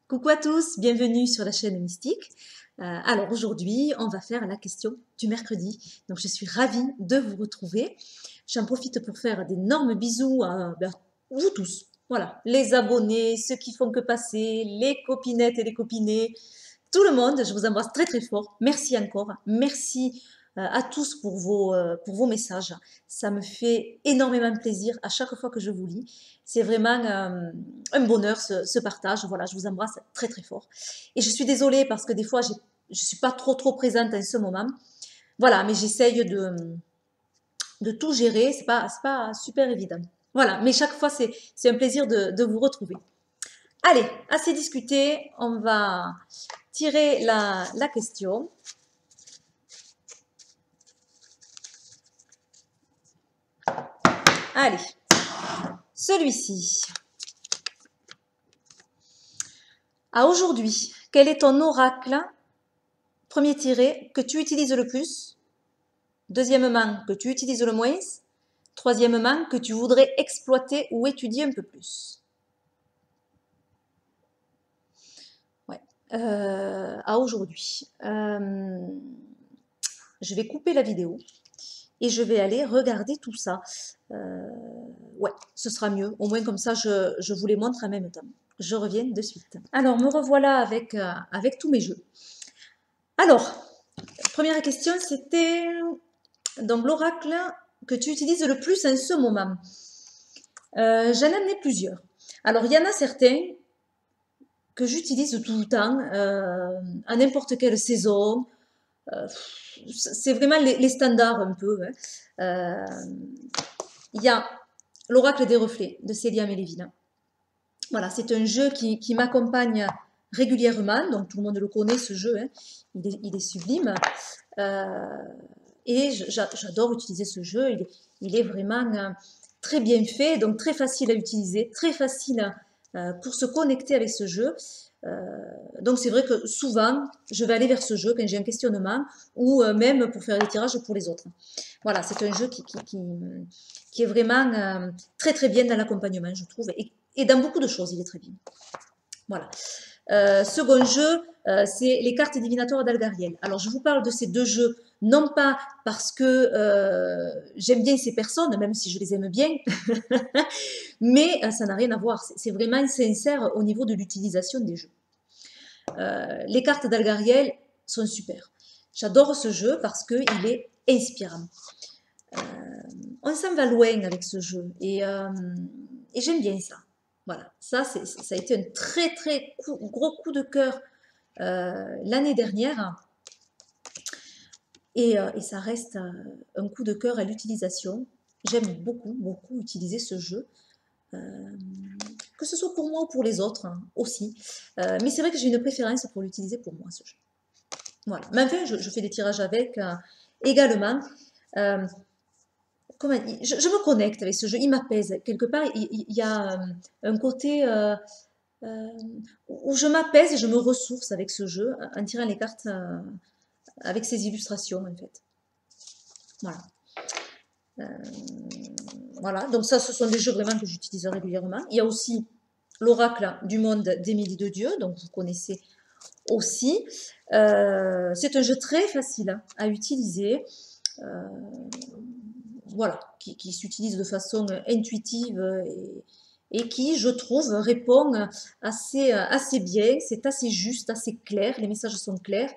Coucou à tous, bienvenue sur la chaîne Mystique. Alors aujourd'hui, on va faire la question du mercredi. Donc je suis ravie de vous retrouver. J'en profite pour faire d'énormes bisous à vous tous. Voilà, les abonnés, ceux qui font que passer, les copinettes et les copinets, tout le monde. Je vous embrasse très très fort. Merci encore. Merci à tous pour vos messages. Ça me fait énormément plaisir à chaque fois que je vous lis. C'est vraiment un bonheur ce partage. Voilà, je vous embrasse très très fort. Et je suis désolée parce que des fois, je ne suis pas trop présente en ce moment. Voilà, mais j'essaye de tout gérer. C'est pas super évident. Voilà, mais chaque fois, c'est un plaisir de vous retrouver. Allez, assez discuté. On va tirer la question. Allez, celui-ci. À aujourd'hui, quel est ton oracle, premier tiré, que tu utilises le plus? Deuxièmement, que tu utilises le moins? Troisièmement, que tu voudrais exploiter ou étudier un peu plus? Ouais. À aujourd'hui. Je vais couper la vidéo et je vais aller regarder tout ça. Ouais, ce sera mieux. Au moins comme ça, je vous les montre en même temps. Je reviens de suite. Alors, me revoilà avec tous mes jeux. Alors, première question, c'était donc l'oracle que tu utilises le plus en ce moment. J'en ai plusieurs. Alors, il y en a certains que j'utilise tout le temps, à n'importe quelle saison. C'est vraiment les standards un peu. Hein. Il y a l'oracle des reflets de Célia Meleville. Voilà, c'est un jeu qui m'accompagne régulièrement, donc tout le monde le connaît ce jeu, hein. Il est sublime. Et j'adore utiliser ce jeu, il est vraiment très bien fait, donc très facile à utiliser, très facile pour se connecter avec ce jeu. Donc c'est vrai que souvent, je vais aller vers ce jeu quand j'ai un questionnement ou même pour faire des tirages pour les autres. Voilà, c'est un jeu qui est vraiment très très bien dans l'accompagnement, je trouve, et dans beaucoup de choses, il est très bien. Voilà. Second jeu, c'est les cartes divinatoires d'Algariel. Alors, je vous parle de ces deux jeux, non pas parce que j'aime bien ces personnes, même si je les aime bien, mais ça n'a rien à voir. C'est vraiment sincère au niveau de l'utilisation des jeux. Les cartes d'Algariel sont super. J'adore ce jeu parce qu'il est inspirant. On s'en va loin avec ce jeu et j'aime bien ça. Voilà, ça a été un très très gros coup de cœur l'année dernière et ça reste un coup de cœur à l'utilisation. J'aime beaucoup utiliser ce jeu, que ce soit pour moi ou pour les autres hein, aussi. Mais c'est vrai que j'ai une préférence pour l'utiliser pour moi, ce jeu. Voilà. Mais enfin, je fais des tirages avec également. Comment, je me connecte avec ce jeu, il m'apaise. Quelque part, il y a un côté euh, où je m'apaise et je me ressource avec ce jeu en tirant les cartes avec ces illustrations en fait. Voilà. Euh, voilà, donc ça, ce sont des jeux vraiment que j'utilise régulièrement. Il y a aussi l'oracle du monde d'Émilie de Dieu, donc vous connaissez aussi. C'est un jeu très facile à utiliser. Voilà, qui s'utilise de façon intuitive et qui, je trouve, répond assez bien. C'est assez juste, assez clair. Les messages sont clairs.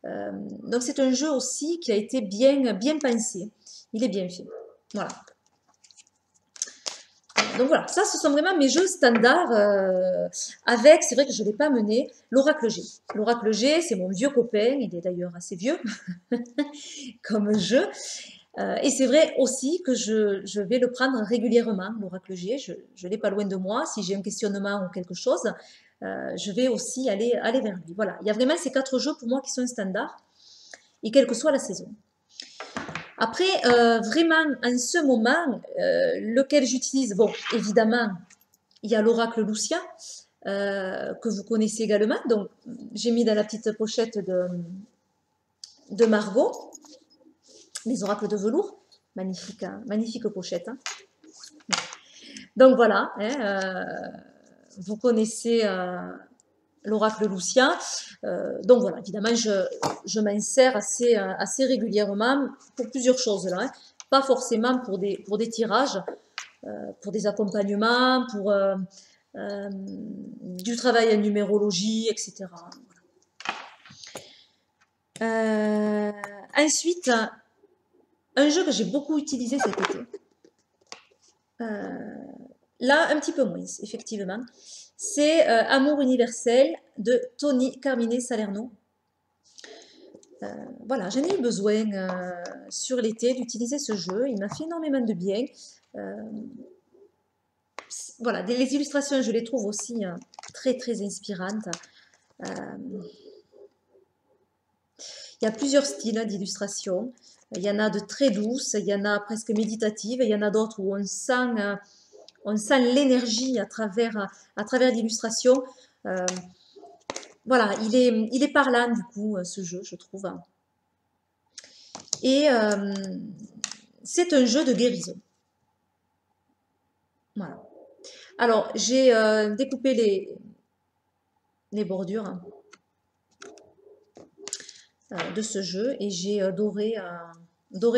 Donc c'est un jeu aussi qui a été bien pensé. Il est bien fait. Voilà. Donc voilà, ça ce sont vraiment mes jeux standards avec, c'est vrai que je ne l'ai pas mené, l'Oracle G. L'Oracle G, c'est mon vieux copain, il est d'ailleurs assez vieux comme jeu. Et c'est vrai aussi que je vais le prendre régulièrement, l'Oracle G. Je l'ai pas loin de moi. Si j'ai un questionnement ou quelque chose, je vais aussi aller vers lui. Voilà, il y a vraiment ces 4 jeux pour moi qui sont standards, et quelle que soit la saison. Après, vraiment, en ce moment, lequel j'utilise, bon, évidemment, il y a l'Oracle Lucia, que vous connaissez également. Donc, j'ai mis dans la petite pochette de Margot, les oracles de velours. Magnifique, hein, magnifique pochette. Hein. Donc voilà, hein, vous connaissez l'oracle Lucia. Donc voilà, évidemment, je m'en sers assez régulièrement pour plusieurs choses là, hein. Pas forcément pour des tirages, pour des accompagnements, pour du travail en numérologie, etc. Ensuite, un jeu que j'ai beaucoup utilisé cet été. Là, un petit peu moins, effectivement. C'est Amour universel de Tony Carmine Salerno. Voilà, j'en ai eu besoin sur l'été d'utiliser ce jeu. Il m'a fait énormément de bien. Voilà, les illustrations, je les trouve aussi très, très inspirantes. Il y a plusieurs styles d'illustration. Il y en a de très douces, il y en a presque méditatives, il y en a d'autres où on sent l'énergie à travers l'illustration. Voilà, il est parlant du coup, ce jeu, je trouve. Et c'est un jeu de guérison. Voilà. Alors, j'ai découpé les bordures de ce jeu et j'ai doré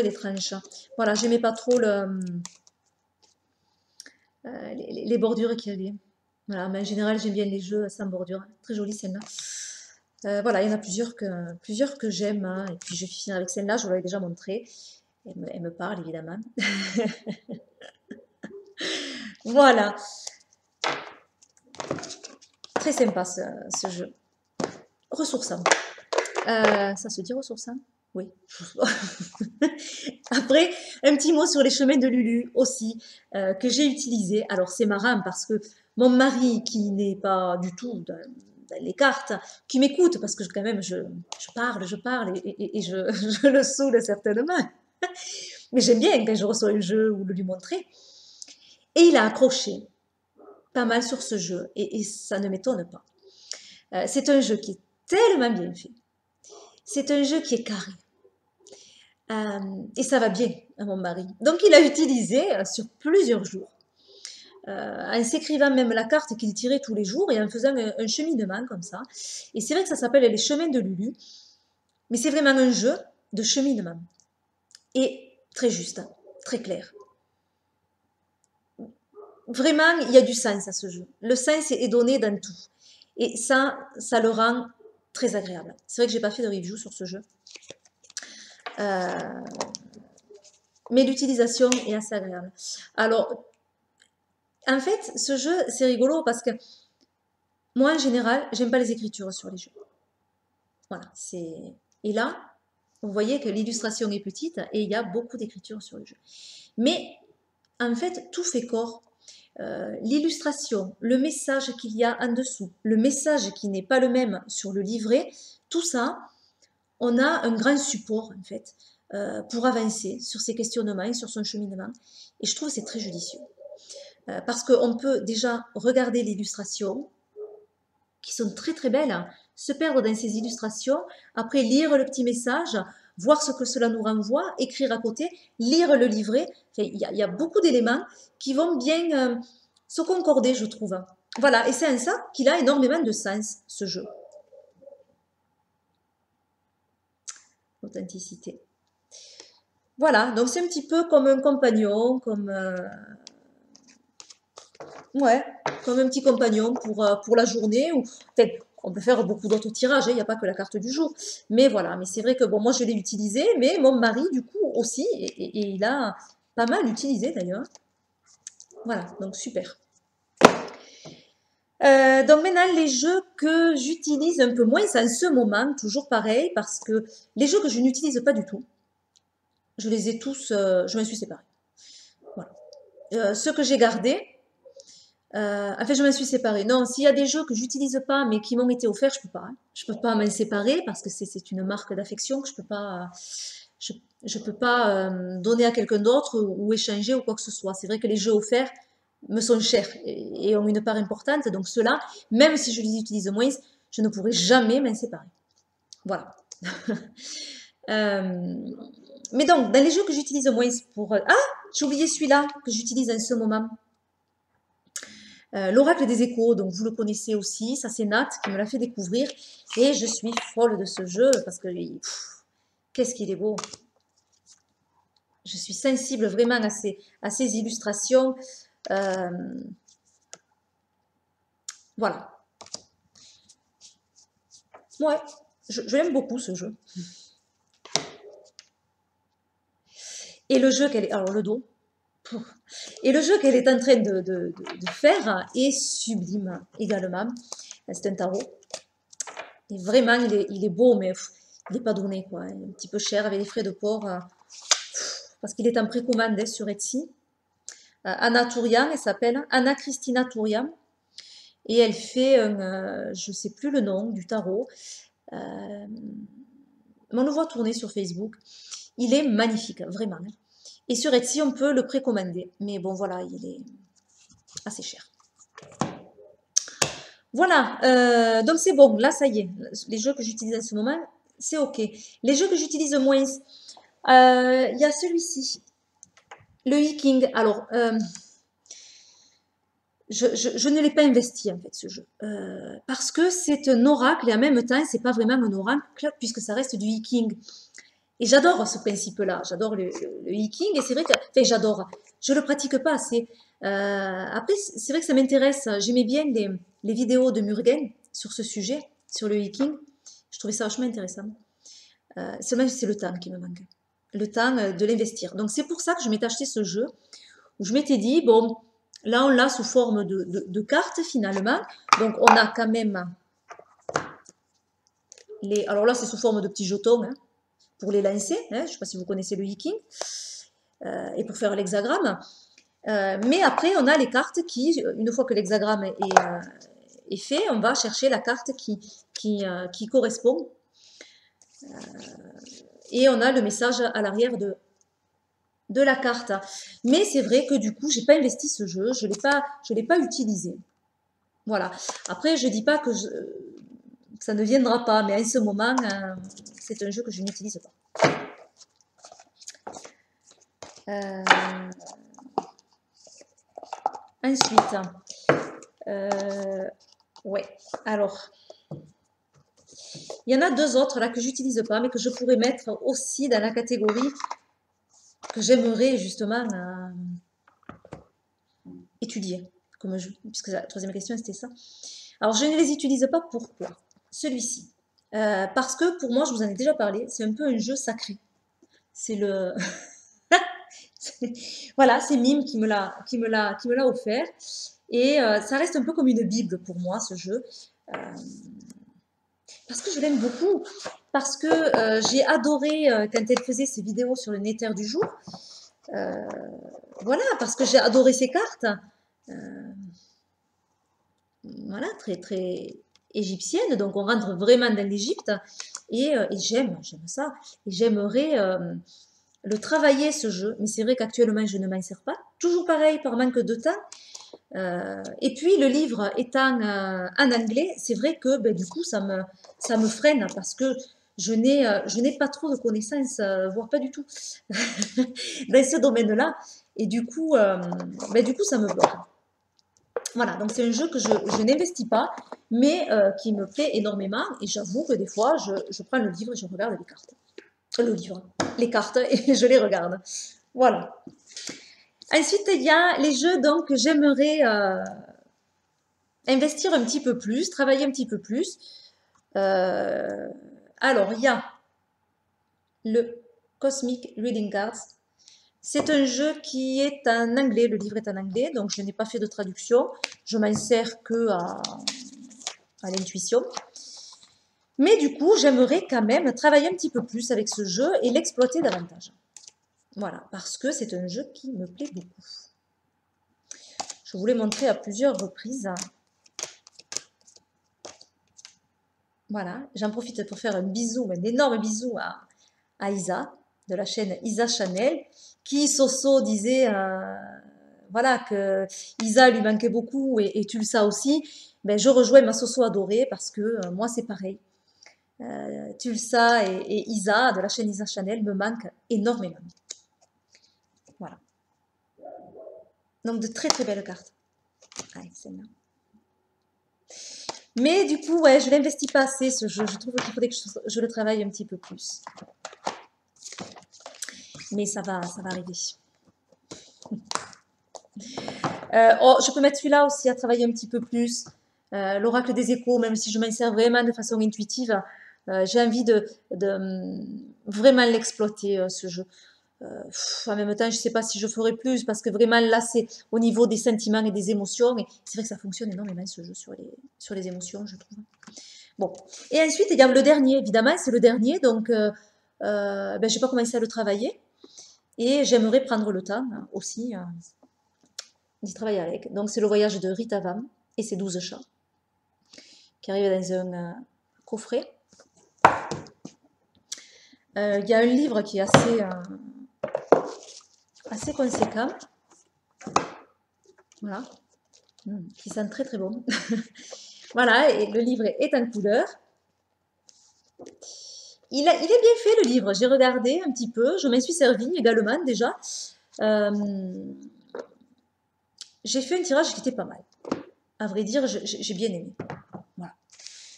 les tranches. Voilà, j'aimais pas trop les bordures qu'il y avait. Voilà, mais en général, j'aime bien les jeux sans bordure. Très jolie celle-là. Voilà, il y en a plusieurs que j'aime, hein. Et puis je vais finir avec celle-là, je vous l'avais déjà montrée. Elle me parle, évidemment. Voilà. Très sympa ce jeu. Ressourçant. Ça se dit ressourçant? Oui. Après, un petit mot sur les chemins de Lulu aussi, que j'ai utilisé. Alors, c'est marrant parce que mon mari, qui n'est pas du tout dans les cartes, qui m'écoute, parce que quand même, je parle, et je le saoule certainement. Mais j'aime bien quand je reçois un jeu ou le lui montrer. Et il a accroché pas mal sur ce jeu, et ça ne m'étonne pas. C'est un jeu qui est tellement bien fait. C'est un jeu qui est carré. Et ça va bien à mon mari. Donc il a utilisé sur plusieurs jours, en s'écrivant même la carte qu'il tirait tous les jours et en faisant un cheminement comme ça. Et c'est vrai que ça s'appelle les chemins de Lulu, mais c'est vraiment un jeu de cheminement. Et très juste, très clair. Vraiment, il y a du sens à ce jeu. Le sens est donné dans tout. Et ça le rend très agréable. C'est vrai que j'ai pas fait de review sur ce jeu. Mais l'utilisation est assez agréable. Alors, en fait, ce jeu, c'est rigolo parce que moi, en général, j'aime pas les écritures sur les jeux. Voilà, c'est... Et là, vous voyez que l'illustration est petite et il y a beaucoup d'écriture sur le jeu. Mais, en fait, tout fait corps. L'illustration, le message qu'il y a en dessous, le message qui n'est pas le même sur le livret, tout ça, on a un grand support, en fait, pour avancer sur ses questionnements et sur son cheminement. Et je trouve que c'est très judicieux. Parce qu'on peut déjà regarder l'illustration, qui sont très très belles, hein, se perdre dans ces illustrations, après lire le petit message, voir ce que cela nous renvoie, écrire à côté, lire le livret. Enfin, il y a beaucoup d'éléments qui vont bien se concorder, je trouve. Voilà, et c'est en ça qu'il a énormément de sens, ce jeu. Authenticité. Voilà, donc c'est un petit peu comme un compagnon, ouais, comme un petit compagnon pour la journée. Ou peut-être on peut faire beaucoup d'autres tirages, hein, il n'y a pas que la carte du jour. Mais voilà, mais c'est vrai que bon, moi je l'ai utilisé, mais mon mari du coup aussi, et il a pas mal utilisé d'ailleurs. Voilà, donc super. Donc maintenant, les jeux que j'utilise un peu moins, c'est en ce moment, toujours pareil, parce que les jeux que je n'utilise pas du tout, je les ai tous, je m'en suis séparée. Voilà. Ceux que j'ai gardés, enfin, je m'en suis séparée. Non, s'il y a des jeux que j'utilise pas, mais qui m'ont été offerts, je peux pas, hein. Je peux pas m'en séparer parce que c'est une marque d'affection que je peux pas, je peux pas donner à quelqu'un d'autre ou échanger ou quoi que ce soit. C'est vrai que les jeux offerts me sont chers et ont une part importante. Donc ceux-là, même si je les utilise moins, je ne pourrai jamais m'en séparer. Voilà. Mais donc, dans les jeux que j'utilise moins pour... Ah, j'ai oublié celui-là que j'utilise en ce moment. L'Oracle des Échos, donc vous le connaissez aussi, ça c'est Nat qui me l'a fait découvrir et je suis folle de ce jeu parce que qu'est-ce qu'il est beau. Je suis sensible vraiment à ces illustrations. Voilà. Ouais, je l'aime beaucoup ce jeu. Et le jeu qu'elle est... Alors le dos. Et le jeu qu'elle est en train de faire est sublime également. C'est un tarot. Et vraiment, il est beau, mais il n'est pas donné, quoi. Il est un petit peu cher avec les frais de port. Parce qu'il est en précommande sur Etsy. Anna Tourian, elle s'appelle Anna Christina Tourian. Et elle fait, je ne sais plus le nom, du tarot. Mais on le voit tourner sur Facebook. Il est magnifique, vraiment. Et sur Etsy, on peut le précommander. Mais bon, voilà, il est assez cher. Voilà, donc c'est bon. Là, ça y est. Les jeux que j'utilise en ce moment, c'est OK. Les jeux que j'utilise moins, il y a celui-ci. Le Hiking. Alors, je ne l'ai pas investi, en fait, ce jeu. Parce que c'est un oracle et en même temps, c'est pas vraiment un oracle puisque ça reste du Hiking. Et j'adore ce principe-là, j'adore le hiking, et c'est vrai que, enfin j'adore, je le pratique pas assez. Après, c'est vrai que ça m'intéresse, j'aimais bien les vidéos de Murugen sur ce sujet, sur le hiking, je trouvais ça vachement intéressant. Seulement, c'est le temps qui me manque, le temps de l'investir. Donc c'est pour ça que je m'étais acheté ce jeu, où je m'étais dit, bon, là on l'a sous forme de cartes finalement, donc on a quand même les, alors là c'est sous forme de petits jetons, hein, pour les lancer, hein, je ne sais pas si vous connaissez le hiking, et pour faire l'hexagramme. Mais après, on a les cartes qui, une fois que l'hexagramme est fait, on va chercher la carte qui correspond. Et on a le message à l'arrière de la carte. Mais c'est vrai que du coup, j'ai pas investi ce jeu, je l'ai pas utilisé. Voilà. Après, je dis pas que ça ne viendra pas, mais en ce moment, c'est un jeu que je n'utilise pas. Ensuite, ouais, alors, il y en a deux autres là que j'utilise pas, mais que je pourrais mettre aussi dans la catégorie que j'aimerais justement étudier comme jeu, puisque la troisième question c'était ça. Alors, je ne les utilise pas, pourquoi? Celui-ci. Parce que pour moi, je vous en ai déjà parlé, c'est un peu un jeu sacré. C'est le... voilà, c'est Mime qui me l'a offert. Et ça reste un peu comme une bible pour moi, ce jeu. Parce que je l'aime beaucoup. Parce que j'ai adoré quand elle faisait ses vidéos sur le Nether du jour. Voilà, parce que j'ai adoré ses cartes. Voilà, très, très égyptienne. Donc, on rentre vraiment dans l'Égypte. Et j'aime ça. Et j'aimerais le travailler, ce jeu. Mais c'est vrai qu'actuellement, je ne m'en sers pas. Toujours pareil, par manque de temps. Et puis le livre étant en anglais, c'est vrai que ben, du coup ça me freine parce que je n'ai pas trop de connaissances, voire pas du tout, dans ce domaine-là. Et ben, du coup ça me bloque. Voilà, donc c'est un jeu que je n'investis pas, mais qui me plaît énormément. Et j'avoue que des fois, je prends le livre et je regarde les cartes. Le livre, les cartes, et je les regarde. Voilà. Ensuite, il y a les jeux donc, que j'aimerais investir un petit peu plus, travailler un petit peu plus. Alors, il y a le Cosmic Reading Cards. C'est un jeu qui est en anglais, le livre est en anglais, donc je n'ai pas fait de traduction. Je m'en sers que à l'intuition. Mais du coup, j'aimerais quand même travailler un petit peu plus avec ce jeu et l'exploiter davantage. Voilà, parce que c'est un jeu qui me plaît beaucoup. Je vous l'ai montré à plusieurs reprises. Voilà, j'en profite pour faire un bisou, un énorme bisou à Isa, de la chaîne Isa Chanel, qui, Soso, disait voilà, que Isa lui manquait beaucoup et tu le sais aussi. Ben, je rejoins ma Soso adorée parce que moi, c'est pareil. Tulsa et Isa, de la chaîne Isa Chanel, me manquent énormément. Voilà. Donc, de très très belles cartes. Allez, celle-là. Mais du coup, ouais, je ne l'investis pas assez ce jeu. Je trouve qu'il faudrait que je le travaille un petit peu plus. Mais ça va arriver. Oh, je peux mettre celui-là aussi à travailler un petit peu plus. L'oracle des échos, même si je m'en sers vraiment de façon intuitive, j'ai envie de vraiment l'exploiter, ce jeu. En même temps, je ne sais pas si je ferai plus, parce que vraiment là, c'est au niveau des sentiments et des émotions. Et c'est vrai que ça fonctionne énormément, ce jeu, sur les émotions, je trouve. Bon. Et ensuite, il y a le dernier, évidemment, c'est le dernier. Donc, ben, je n'ai pas commencé à le travailler. Et j'aimerais prendre le temps aussi d'y travailler avec. Donc, c'est le voyage de Rita Vam et ses 12 chats, qui arrive dans un coffret. Il y a un livre qui est assez conséquent. Voilà. Qui sent très très bon. Voilà, et le livre est en couleur. Il est bien fait, le livre. J'ai regardé un petit peu. Je m'en suis servi également déjà. J'ai fait un tirage qui était pas mal. À vrai dire, j'ai bien aimé. Voilà.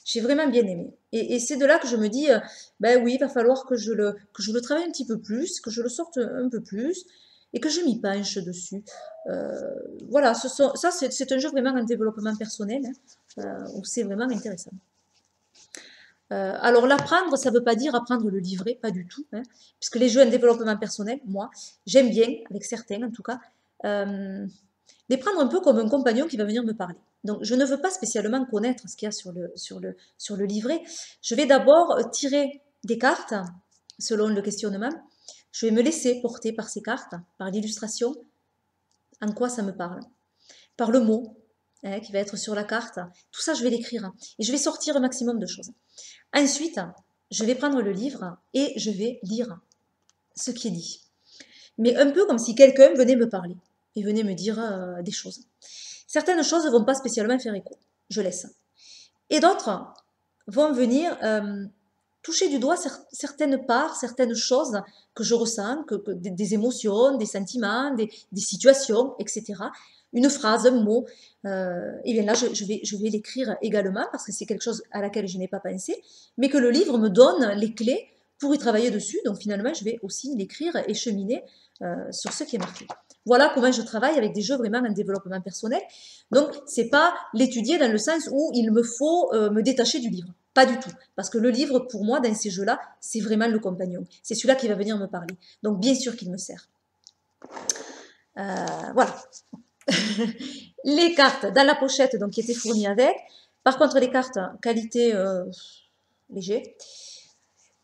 J'ai vraiment bien aimé. Et c'est de là que je me dis, ben oui, il va falloir que je le travaille un petit peu plus, que je le sorte un peu plus, et que je m'y penche dessus. Voilà, ça c'est un jeu vraiment en développement personnel, hein, où c'est vraiment intéressant. Alors l'apprendre, ça ne veut pas dire apprendre le livret, pas du tout, hein, puisque les jeux en développement personnel, moi, j'aime bien, avec certains en tout cas, les prendre un peu comme un compagnon qui va venir me parler. Donc je ne veux pas spécialement connaître ce qu'il y a sur le livret. Je vais d'abord tirer des cartes, selon le questionnement. Je vais me laisser porter par ces cartes, par l'illustration, en quoi ça me parle, par le mot, hein, qui va être sur la carte. Tout ça, je vais l'écrire, et je vais sortir un maximum de choses. Ensuite, je vais prendre le livre et je vais lire ce qui est dit. Mais un peu comme si quelqu'un venait me parler et venait me dire des choses. Certaines choses ne vont pas spécialement faire écho, je laisse. Et d'autres vont venir toucher du doigt certaines parts, certaines choses que je ressens, des émotions, des sentiments, des situations, etc. Une phrase, un mot, et bien là je vais l'écrire également parce que c'est quelque chose à laquelle je n'ai pas pensé, mais que le livre me donne les clés pour y travailler dessus, donc finalement je vais aussi l'écrire et cheminer sur ce qui est marqué. Voilà comment je travaille avec des jeux vraiment en développement personnel. Donc, c'est pas l'étudier dans le sens où il me faut me détacher du livre. Pas du tout. Parce que le livre, pour moi, dans ces jeux-là, c'est vraiment le compagnon. C'est celui-là qui va venir me parler. Donc, bien sûr qu'il me sert. Voilà. Les cartes dans la pochette donc, qui étaient fournies avec. Par contre, les cartes qualité léger.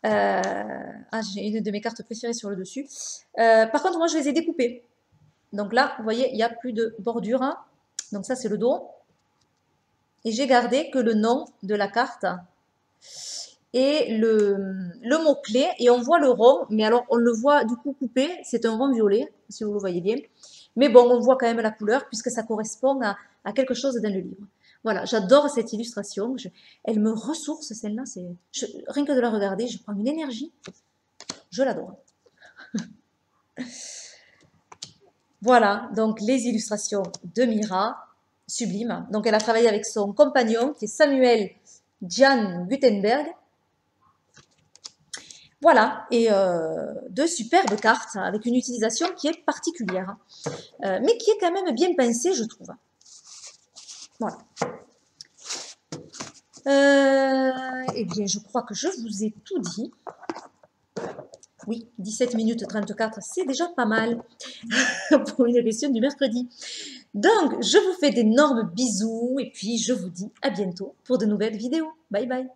J'ai une de mes cartes préférées sur le dessus. Par contre, moi, je les ai découpées. Donc là, vous voyez, il n'y a plus de bordure. Hein. Donc ça, c'est le dos. Et j'ai gardé que le nom de la carte et le mot-clé. Et on voit le rond, mais alors on le voit du coup coupé. C'est un rond violet, si vous le voyez bien. Mais bon, on voit quand même la couleur puisque ça correspond à quelque chose dans le livre. Voilà, j'adore cette illustration. Elle me ressource, celle-là. Rien que de la regarder, je prends une énergie. Je l'adore. Voilà, donc les illustrations de Mira, sublime. Donc elle a travaillé avec son compagnon qui est Samuel Jan Gutenberg. Voilà, et de superbes cartes avec une utilisation qui est particulière, mais qui est quand même bien pensée, je trouve. Voilà. Eh bien, je crois que je vous ai tout dit. Oui, 17 minutes 34, c'est déjà pas mal pour une émission du mercredi. Donc, je vous fais d'énormes bisous et puis je vous dis à bientôt pour de nouvelles vidéos. Bye bye.